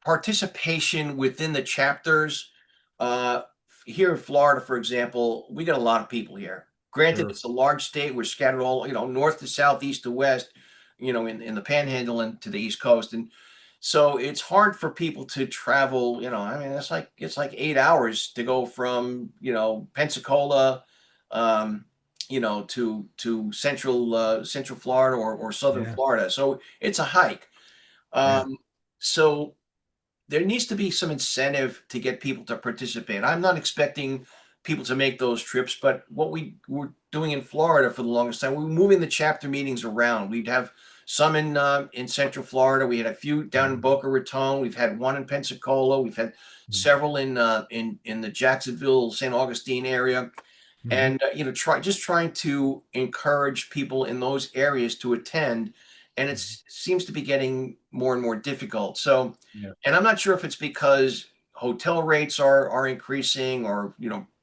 participation within the chapters. Uh, Here in Florida, for example, we got a lot of people here. Granted, Sure. it's a large state. We're scattered all, north to south, east to west, in the panhandle and to the East Coast. And so it's hard for people to travel, I mean, it's like 8 hours to go from, Pensacola, um, to central Florida or southern Yeah. Florida. So it's a hike. Yeah. Um, so there needs to be some incentive to get people to participate. I'm not expecting people to make those trips, but what we were doing in Florida for the longest time, we were moving the chapter meetings around. We'd have some in Central Florida. We had a few down in Mhm. Boca Raton. We've had one in Pensacola. We've had Mhm. several in the Jacksonville, St. Augustine area, Mhm. and trying to encourage people in those areas to attend, and it Mhm. seems to be getting more and more difficult. So, Yeah. and I'm not sure if it's because hotel rates are increasing, or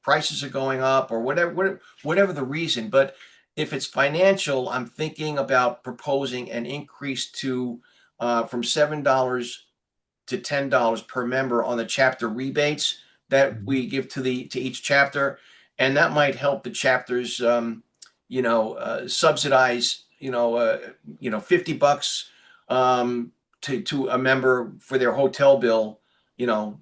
prices are going up, or whatever the reason. But if it's financial, I'm thinking about proposing an increase to from $7 to $10 per member on the chapter rebates that Mhm. we give to each chapter, and that might help the chapters, subsidize, 50 bucks to a member for their hotel bill, you know,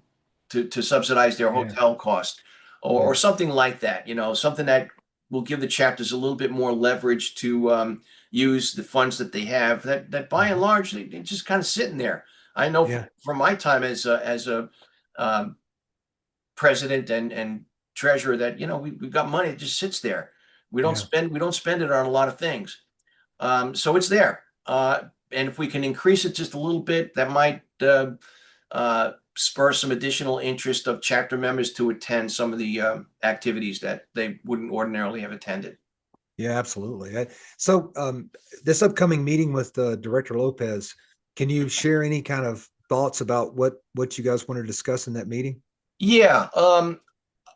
to subsidize their Yeah. hotel cost, or Yeah. something like that. Something that will give the chapters a little bit more leverage to use the funds that they have. That by and Mhm. large they're just kind of sitting there. I know Yeah. from my time as a um, president and treasurer that we've got money that just sits there. Yeah. We don't spend it on a lot of things. So it's there. And if we can increase it just a little bit, that might spur some additional interest of chapter members to attend some of the activities that they wouldn't ordinarily have attended. Yeah, absolutely. So, this upcoming meeting with Director Lopez, can you share any kind of thoughts about what you guys want to discuss in that meeting? Yeah,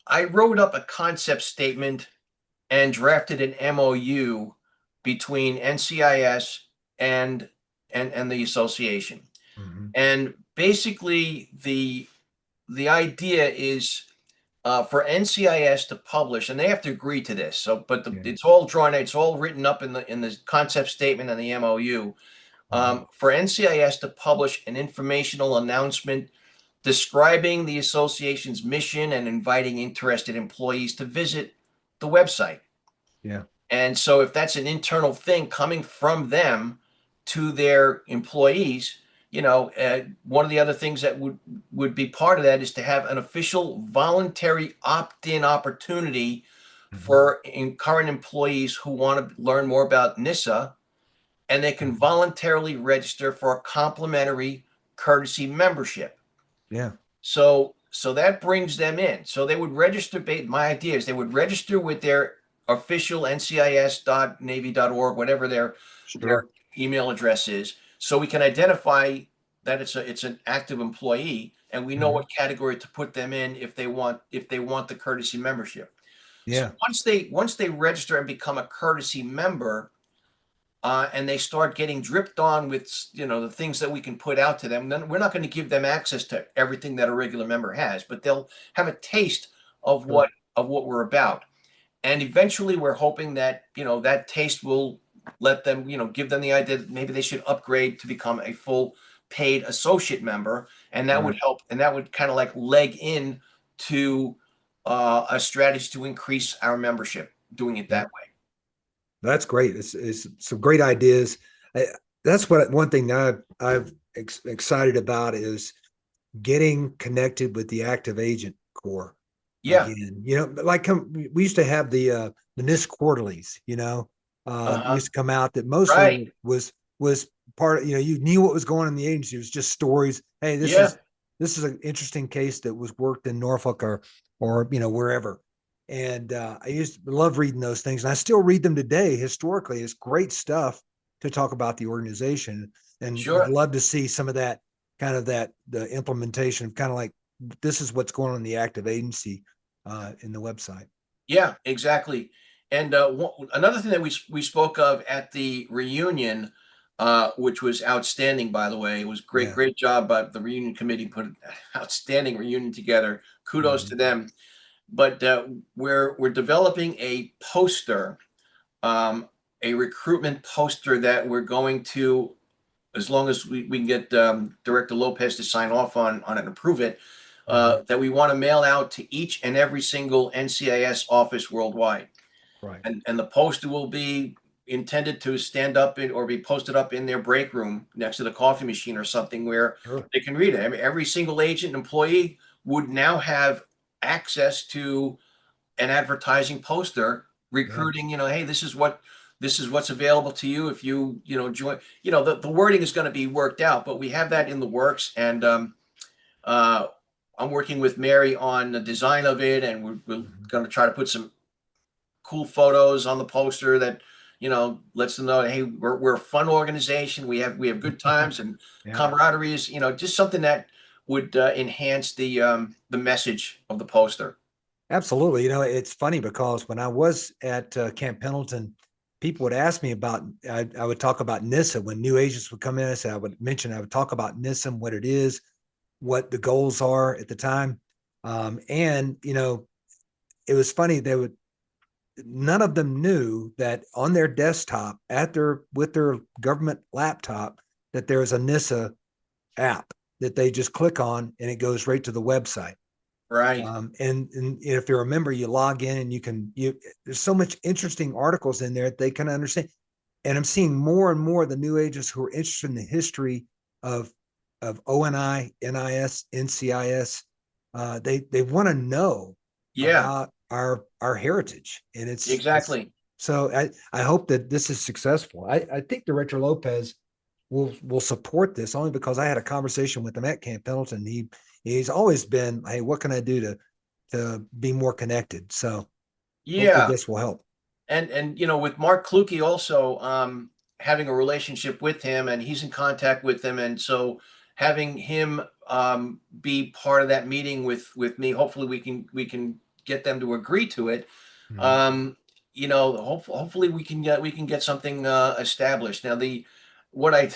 I wrote up a concept statement and drafted an MOU between NCIS and and the association. Mhm. And basically, the idea is for NCIS to publish, and they have to agree to this. So, but Yeah. it's all drawn, it's all written up in the concept statement and the MOU. Mhm. For NCIS to publish an informational announcement describing the association's mission and inviting interested employees to visit the website. Yeah. And so, if that's an internal thing coming from them to their employees, one of the other things that would be part of that is to have an official voluntary opt-in opportunity Mhm. for current employees who want to learn more about NISA, and they can Mhm. voluntarily register for a complimentary courtesy membership. Yeah. So that brings them in. So they would register. My idea is they would register with their official ncis.navy.org, whatever their Sure. email address is, so we can identify that it's an active employee, and we know Mhm. what category to put them in if they want the courtesy membership. So Yeah. once they register and become a courtesy member, and they start getting dripped on with the things that we can put out to them, then we're not going to give them access to everything that a regular member has, but they'll have a taste of what Sure. of what we're about. And eventually we're hoping that that taste will let them, give them the idea that maybe they should upgrade to become a full paid associate member, and that would Right. help, and that would kind of like leg in to a strategy to increase our membership, doing it Yeah. that way. That's great. It's some great ideas. I, that's what one thing that I've excited about is getting connected with the active agent corps Yeah. again. Like we used to have the NIST quarterlies. Uh-huh. Used to come out that mostly Right. was part of, you knew what was going on in the agency. It was just stories. Hey, this Yeah. is this is an interesting case that was worked in Norfolk or wherever. And I used to love reading those things, and I still read them today. Historically, it's great stuff to talk about the organization, and would Sure. love to see some of that kind of the implementation of kind of like this is what's going on in the active agency in the website. Yeah, exactly. And another thing that we spoke of at the reunion, which was outstanding, by the way, it was Yeah. great job by the reunion committee, put an outstanding reunion together. Kudos to them. But we're developing a poster, um, a recruitment poster that we're going to, as long as we can get Director Lopez to sign off on it and approve it, that we want to mail out to each and every single NCIS office worldwide. Right. And the poster will be intended to stand up in or be posted up in their break room next to the coffee machine or something where Sure. they can read it. I mean, every single agent and employee would now have access to an advertising poster Yeah. recruiting, hey, this is what's available to you if you, join. The wording is going to be worked out, but we have that in the works. And uh, I'm working with Mary on the design of it, and we're going to try to put some cool photos on the poster that lets them know, hey, we're a fun organization. We have good times, and Yeah. camaraderie is just something that would enhance the message of the poster. Absolutely. It's funny because when I was at Camp Pendleton, people would ask me about, I would talk about NISA when new agents would come in. I would talk about NISA and what it is, what the goals are at the time. And, it was funny. None of them knew that on their desktop with their government laptop, that there is a NISA app that they just click on and it goes right to the website. Right. And if you remember, you log in and there's so much interesting articles in there that they can understand. And I'm seeing more and more of the new agents who are interested in the history of ONI, NIS, NCIS. They want to know Yeah, about our heritage, and it's exactly. so I hope that this is successful. I think Director Lopez will support this only because I had a conversation with him at Camp Pendleton. He's always been, hey, what can I do to be more connected? So hopefully Yeah. this will help. And with Mark Kluge also, having a relationship with him, and he's in contact with him, and so having him be part of that meeting with me, hopefully we can get them to agree to it. Mhm. um Hopefully we can get something established. Now, the what I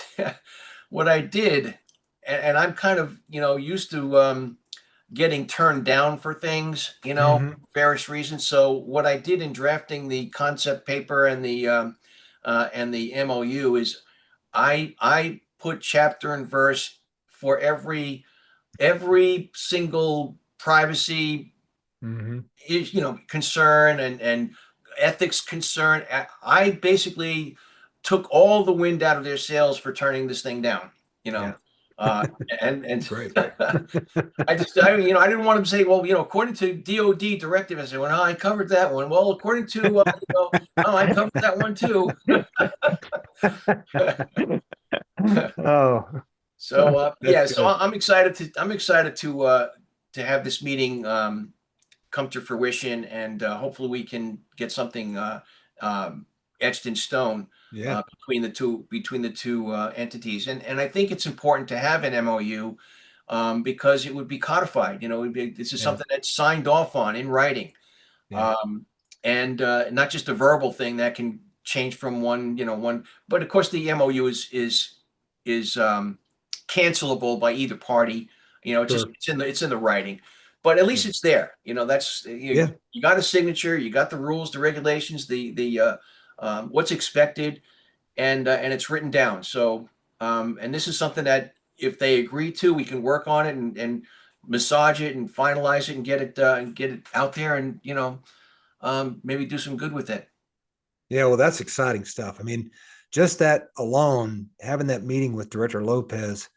what I did, and I'm kind of used to getting turned down for things, for various reasons. So what I did in drafting the concept paper and the MOU is I put chapter and verse for every single privacy is concern and ethics concern. I basically took all the wind out of their sails for turning this thing down. You know, Yeah, uh, and great. I didn't want them to say, well, according to DOD directive. I said, well, no, I covered that one. Well, according to, no, I covered that one too. Oh, So that's yeah, so good. I'm excited to have this meeting come to fruition, and hopefully we can get something etched in stone Yeah, between the two entities. And I think it's important to have an MOU, because it would be codified. This is yeah, something that's signed off on in writing, yeah, um, and not just a verbal thing that can change from one. But of course, the MOU is cancelable by either party. sure. It's in the writing, but at Yeah, least it's there. That's yeah, you got a signature, you got the rules, the regulations, the what's expected, and it's written down. So and this is something that if they agree to, we can work on it and massage it and finalize it and get it out there, and maybe do some good with it. yeah. Well, that's exciting stuff. I mean, just that alone, having that meeting with Director Lopez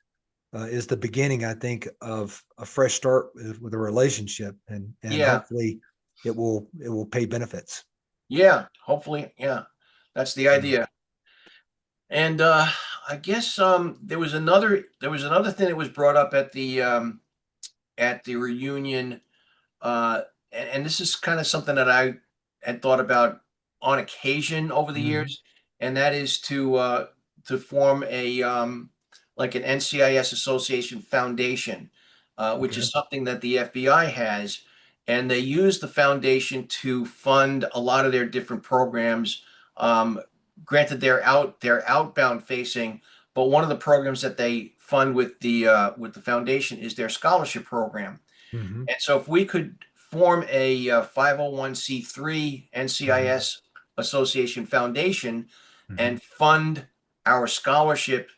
is the beginning, I think, of a fresh start with a relationship, and Yeah, hopefully it will pay benefits. yeah. Hopefully, yeah. That's the Yeah. idea. And I guess there was another thing that was brought up at the reunion, and this is kind of something that I had thought about on occasion over the Mhm. years, and that is to form a like an NCIS Association Foundation, which Okay. is something that the FBI has, and they use the foundation to fund a lot of their different programs. Um, Granted, they're outbound facing, but one of the programs that they fund with the foundation is their scholarship program. Mm-hmm. And so if we could form a 501c3 Mm-hmm. NCIS Association Foundation Mm-hmm. and fund our scholarship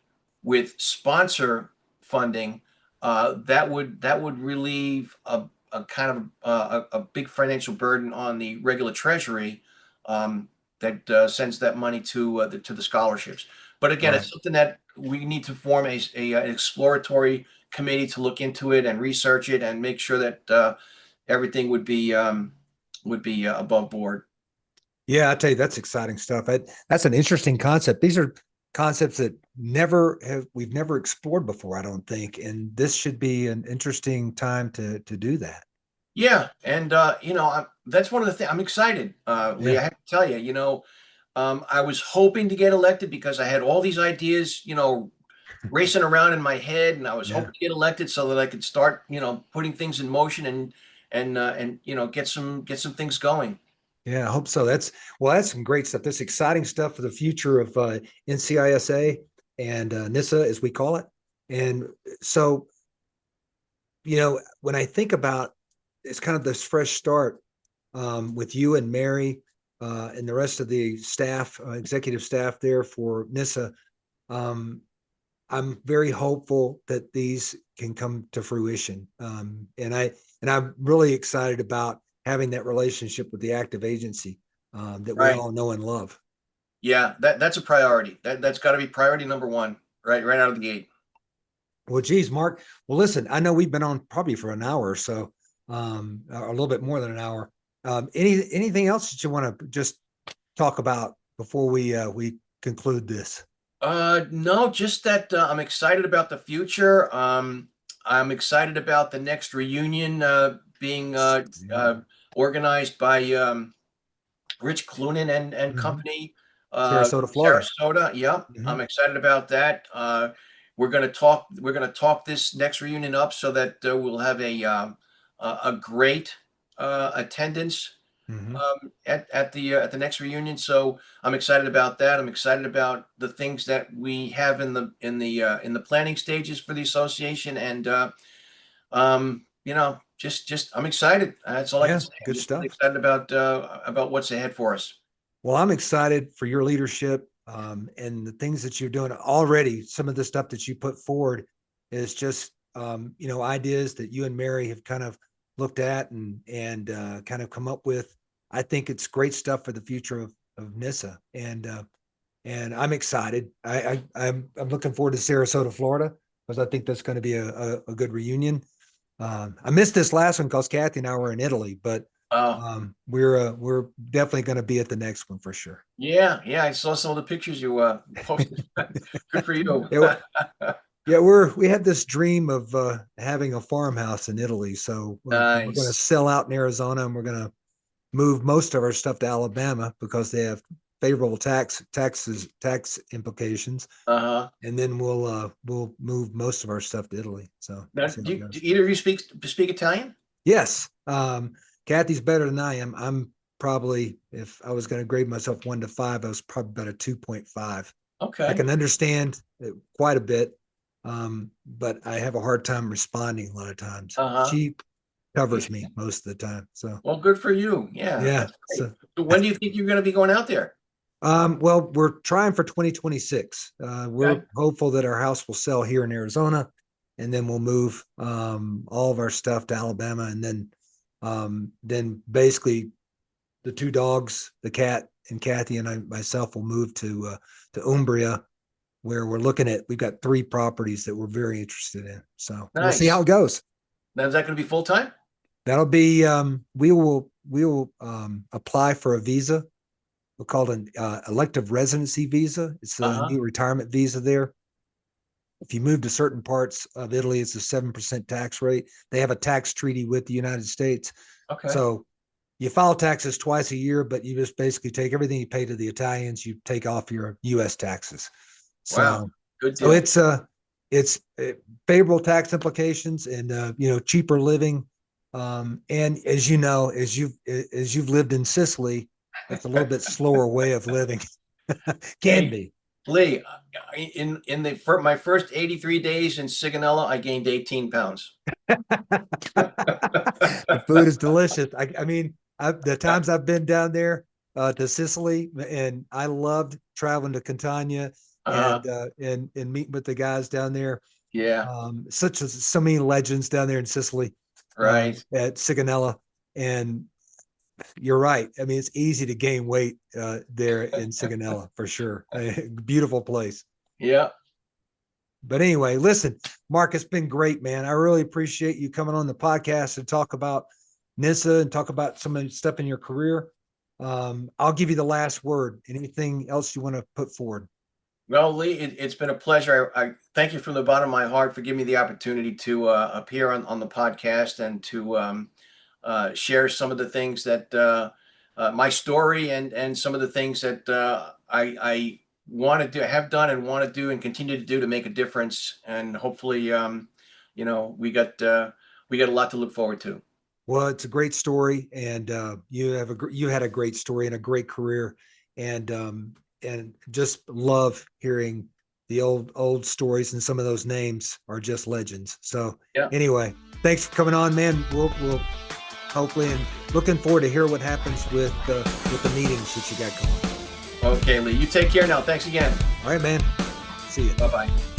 with sponsor funding, that would relieve a kind of a big financial burden on the regular treasury, that sends that money to the scholarships. But again, Right. it's something that we need to form an exploratory committee to look into it and research it and make sure that everything would be above board. Yeah, I tell you, that's exciting stuff. That's an interesting concept. These are concepts that we've never explored before, I don't think. And this should be an interesting time to do that. Yeah, and that's one of the things I'm excited. Lee, Yeah. I have to tell you, I was hoping to get elected because I had all these ideas, racing around in my head, and I was Yeah. hoping to get elected so that I could start, putting things in motion and get some things going. Yeah, I hope so. That's some great stuff. That's exciting stuff for the future of NCISA and NISA, as we call it. And so, when I think about it's kind of this fresh start with you and Mary and the rest of the staff, executive staff there for NISA. Um, I'm very hopeful that these can come to fruition. And I'm really excited about having that relationship with the active agency that we Right. all know and love. Yeah, that's a priority. That's got to be priority number one, right out of the gate. Well, geez, Mark. Well, listen, I know we've been on probably for an hour or so, or a little bit more than an hour. Anything else that you want to just talk about before we conclude this? No, just that I'm excited about the future. I'm excited about the next reunion being Yeah. organized by Rich Clunan and Mhm. company, Sarasota, Florida. Sarasota. Yep, Mhm. I'm excited about that. We're gonna talk. We're gonna talk this next reunion up so that we'll have a great attendance Mhm. at the next reunion. So I'm excited about that. I'm excited about the things that we have in the planning stages for the association, and just I'm excited. That's all I can Yeah, say. I'm good just really stuff. excited about what's ahead for us. Well, I'm excited for your leadership and the things that you're doing already. Some of the stuff that you put forward is just ideas that you and Mary have kind of looked at and kind of come up with. I think it's great stuff for the future of NISA, and I'm excited. I'm looking forward to Sarasota, Florida, because I think that's going to be a good reunion. I missed this last one because Kathy and I were in Italy, but Oh, we're definitely going to be at the next one for sure. yeah, yeah. I saw some of the pictures you posted. Good for you. Yeah, yeah, we had this dream of having a farmhouse in Italy, so we're going to Nice. sell out in Arizona, and we're going to move most of our stuff to Alabama because they have favorable tax implications, Uh-huh. and then we'll move most of our stuff to Italy. So we'll Now, see how it do goes. either of you speak Italian? Yes, Kathy's better than I am. I'm probably, if I was going to grade myself 1 to 5, I was probably about a 2.5. I Okay. can understand it quite a bit, but I have a hard time responding a lot of times. Uh-huh. She covers me most of the time. So Well, good for you. Yeah, yeah. that's great. So So when do you think you're going to be going out there? well, we're trying for 2026. We're Okay. hopeful that our house will sell here in Arizona, and then we'll move all of our stuff to Alabama, and then basically the two dogs, the cat and Kathy and myself will move to Umbria, where we've got 3 properties that we're very interested in. So we'll see how Nice. it goes. Now, is that going to be full time? That'll be we will apply for a visa. We'll call it an elective residency visa. It's a Uh-huh. new retirement visa there. If you move to certain parts of Italy, it's a 7% tax rate. They have a tax treaty with the United States. Okay. So you file taxes twice a year, but you just basically take everything you pay to the Italians, you take off your US taxes. Wow. So Good so deal. it's favorable tax implications and cheaper living. And as you know, as you've lived in Sicily, it's a little bit slower way of living. Can Hey, be. Lee, my first 83 days in Sigonella, I gained 18 pounds. The food is delicious. I mean, the times I've been down there to Sicily, and I loved traveling to Catania Uh-huh. and meeting with the guys down there. Yeah, So many legends down there in Sicily, right. at Sigonella, and you're right. I mean, it's easy to gain weight there in Sigonella for sure. Beautiful place. Yeah. But anyway, listen, Mark, it's been great, man. I really appreciate you coming on the podcast to talk about NCISA and talk about some of the stuff in your career. I'll give you the last word. Anything else you want to put forward? Well, Lee, it's been a pleasure. I thank you from the bottom of my heart for giving me the opportunity to appear on the podcast and to share some of the things that my story and some of the things that I want to do, have done, and want to do, and continue to do to make a difference. And hopefully, we got a lot to look forward to. Well, it's a great story, and you had a great story and a great career, and just love hearing the old stories, and some of those names are just legends. So Yeah. anyway, thanks for coming on, man. We'll hopefully, and looking forward to hear what happens with the meetings that you got going. Okay, Lee. You take care now. Thanks again. All right, man. See you. Bye bye.